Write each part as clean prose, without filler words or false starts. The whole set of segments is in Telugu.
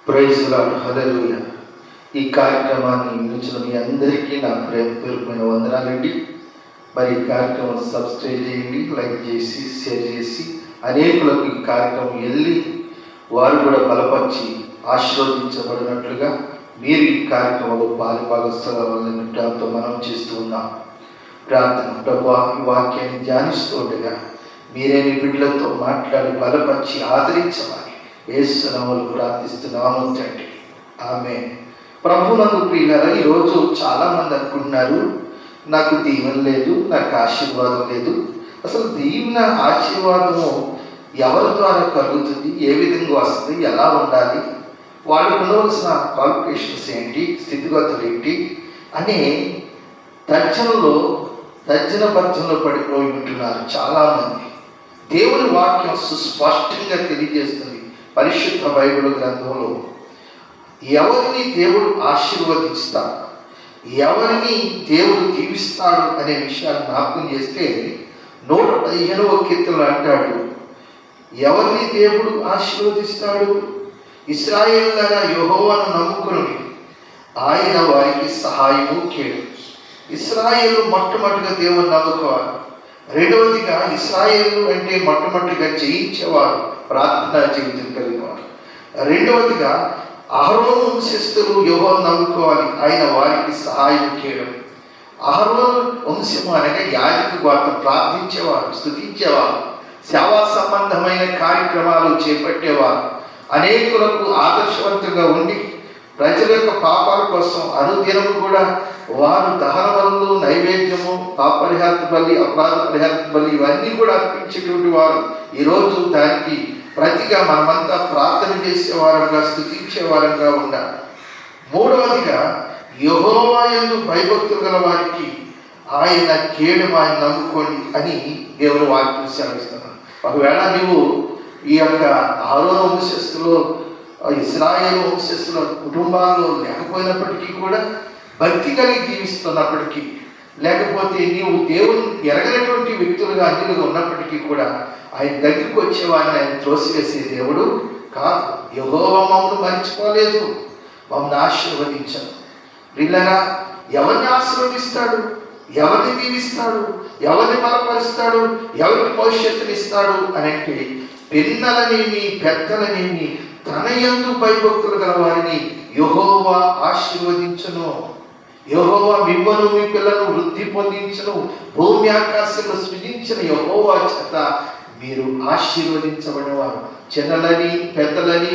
ప్రైజ్ లార్డ్, హల్లెలూయా. ఈ కార్యక్రమాన్ని వినిచిన మీ అందరికీ నా ప్రేమపూర్వకమైన వందనాలండి. మరి ఈ కార్యక్రమం సబ్స్క్రైబ్ చేయండి, లైక్ చేసి షేర్ చేసి అనేకులకు ఈ కార్యక్రమం వెళ్ళి వారు కూడా బలపరిచి ఆశీర్వదించబడినట్లుగా మీరు ఈ కార్యక్రమంలో పాలుభాగస్థలంతో మనం చేస్తూ ఉన్నాం. ప్రార్థన. ప్రభువా, ఈ వాక్యాన్ని ధ్యానిస్తూ ఉండగా మీరే మీ బిడ్డలతో మాట్లాడి బలపరిచి ఆదరించమని యేసు నామములో ప్రార్థిస్తున్నాము తండ్రి. ఆమేన్. ప్రభువునందు ప్రియులారా, ఈరోజు చాలామంది అనుకుంటున్నారు నాకు దీవెన లేదు, నాకు ఆశీర్వాదం లేదు. అసలు దీవెన ఆశీర్వాదము ఎవరి ద్వారా కలుగుతుంది, ఏ విధంగా వస్తుంది, ఎలా ఉండాలి, వాళ్ళు ఉండవలసిన క్వాలిఫికేషన్స్ ఏంటి, స్థితిగతులు ఏంటి అని తర్జన భర్జనలో పడిపోయి ఉంటున్నారు చాలామంది. దేవుని వాక్యం సుస్పష్టంగా తెలియజేస్తుంది పరిశుద్ధ బైబిల్ గ్రంథంలో. ఎవరిని దేవుడు ఆశీర్వదిస్తాడు, ఎవరిని దేవుడు దీవిస్తాడు అనే విషయాన్ని జ్ఞాపకం చేస్తే 115వ కీర్తనలో అంటాడు, ఎవరిని దేవుడు ఆశీర్వదిస్తాడు? ఇశ్రాయేలులారా, యెహోవాను నమ్ముకుని ఆయన వారికి సహాయము కేడు. ఇశ్రాయేలు మొట్టమొదటిగా దేవుని నమ్ముకోవాలి. రెండవదిగా ఇశ్రాయేలు అంటే మొట్టమొదటిగా జయించేవారు, ప్రార్థనా జీవితం కలిగినవారు. రెండవదిగా అహరోను వంశస్థులు యెహోవాను నమ్ముకోవాలి, ఆయన వారికి సహాయం చేయడం. అహరోను వంశము అనగా యాజక గోత్రం, ప్రార్థించేవారు, స్తుతించేవారు, సేవా సంబంధమైన కార్యక్రమాలు చేపట్టేవారు, అనేకులకు ఆదర్శవంతంగా ఉండి ప్రజల యొక్క పాపాల కోసం అనుదినము కూడా వారు దహన బలులు, నైవేద్యము, పాపరిహార బలి, అపరాధ పరిహార బలి ఇవన్నీ కూడా అర్పించేటువంటి వారు. ఈరోజు దానికి ప్రతిగా మనమంతా ప్రార్థన చేసేవారంగా, స్తుతించేవారంగా ఉండాలి. మూడవదిగా యెహోవా యందు భయభక్తులు గల వారికి ఆయన కేడు, ఆయన నమ్ముకోండి అని దేవుని వాక్యం సెలవిస్తున్నాడు. ఒకవేళ నువ్వు ఈ యొక్క అహరోను వంశస్థులో, ఇశ్రాయేలు వంశస్థుల కుటుంబాల్లో లేకపోయినప్పటికీ కూడా, భక్తి కలిగి జీవిస్తున్నప్పటికీ, లేకపోతే నీవు దేవుని ఎరగనటువంటి వ్యక్తులుగా అన్యులుగా ఉన్నప్పటికీ కూడా ఆయన దగ్గరికి వచ్చేవారిని ఆయన త్రోసివేసే దేవుడు కాదు. యెహోవా మమ్మల్ని మర్చిపోలేదు, మమ్మల్ని ఆశీర్వదించను. వీళ్ళరా, ఎవరిని ఆశీర్వదిస్తాడు, ఎవరిని దీవిస్తాడు, ఎవరిని బలపరుస్తాడు, ఎవరికి భవిష్యత్తునిస్తాడు అని అంటే పిన్నలనేమి పెద్దలనేమి తన యందు భయభక్తులు గల వారిని యెహోవా ఆశీర్వదించును. యెహోవా మిమ్మల్ని మీ పిల్లలను వృద్ధి పొందించును. భూమి ఆకాశంలో సృజించిన యెహోవా చేత మీరు ఆశీర్వదించబడినవారు. చిన్నలని పెద్దలని,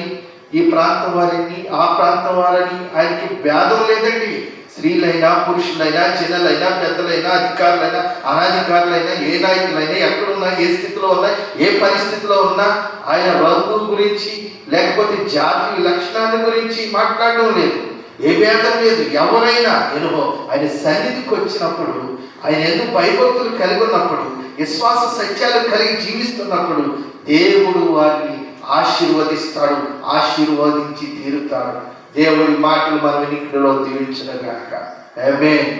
ఈ ప్రాంతం వారిని ఆ ప్రాంతం వారిని ఆయనకి భేదం లేదండి. స్త్రీలైనా పురుషులైనా, చిన్నలైనా పెద్దలైనా, అధికారులైనా అనధికారులైనా, ఏ నాయకులైనా, ఎక్కడున్నా, ఏ స్థితిలో ఉన్నా, ఏ పరిస్థితిలో ఉన్నా ఆయన రంగు గురించి లేకపోతే జాతి లక్షణాల గురించి మాట్లాడడం లేదు, ఏ భేదం లేదు. ఎవరైనా ఆయన సన్నిధికి వచ్చినప్పుడు, ఆయన ఎందుకు భయభక్తులు కలిగి ఉన్నప్పుడు, విశ్వాస సత్యాలు కలిగి జీవిస్తున్నప్పుడు దేవుడు వారిని ఆశీర్వదిస్తాడు, ఆశీర్వదించి తీరుతాడు. దేవుడి మాటలు మన వినికిడిలో దీవించును గాక. ఆమేన్.